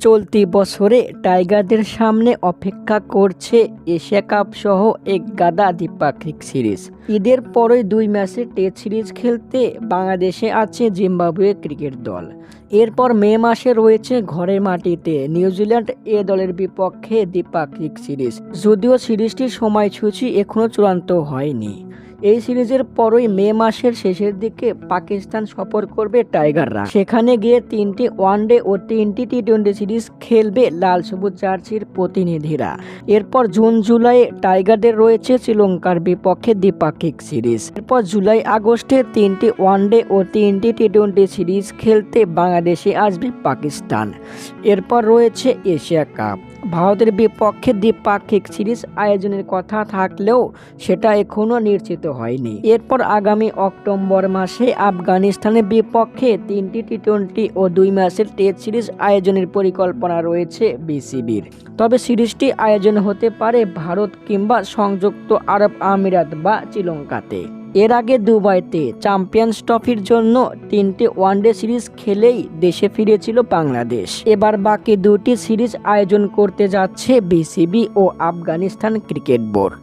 চলতি বছরে টাইগারদের সামনে অপেক্ষা করছে এশিয়া কাপ সহ এক গাদা দ্বিপাক্ষিক সিরিজ। ঈদের পরই 2 ম্যাচের টেস্ট সিরিজ খেলতে বাংলাদেশে আছে জিম্বাবুয়ে ক্রিকেট দল। এরপর মে মাসে রয়েছে ঘরের মাটিতে নিউজিল্যান্ড এ দলের বিপক্ষে দ্বিপাক্ষিক সিরিজ। যদিও সিরিজটির সময়সূচি এখনও চূড়ান্ত হয়নি। এই সিরিজের পরই মে মাসের শেষের দিকে পাকিস্তান সফর করবে টাইগাররা। সেখানে গিয়ে 3টি ওয়ানডে ও 3টি টি-20 সিরিজ খেলবে লাল সবুজ জার্সির প্রতিনিধিরা। এরপর জুন জুলাইয়ে টাইগারদের রয়েছে শ্রীলঙ্কার বিপক্ষে দ্বিপাক্ষিক সিরিজ। এরপর জুলাই আগস্টে 3টি ওয়ানডে ও 3টি টি-20 সিরিজ খেলতে বাংলাদেশে আসবে পাকিস্তান। এরপর রয়েছে এশিয়া কাপ। ভারতের বিপক্ষে দ্বিপাক্ষিক সিরিজ আয়োজনের কথা থাকলেও সেটা এখনও নিশ্চিত হয়নি। এরপর আগামী অক্টোবর মাসে আফগানিস্তানের বিপক্ষে 3টি টি-20 ও 2 ম্যাচের টেস্ট সিরিজ আয়োজনের পরিকল্পনা রয়েছে বিসিবির। তবে সিরিজটি আয়োজন হতে পারে ভারত কিংবা সংযুক্ত আরব আমিরাত বা শ্রীলঙ্কাতে। এর আগে দুবাইতে চ্যাম্পিয়ন্স ট্রফির জন্য 3টি ওয়ানডে সিরিজ খেলেই দেশে ফিরেছিল বাংলাদেশ। এবার বাকি 2টি সিরিজ আয়োজন করতে যাচ্ছে বিসিবি ও আফগানিস্তান ক্রিকেট বোর্ড।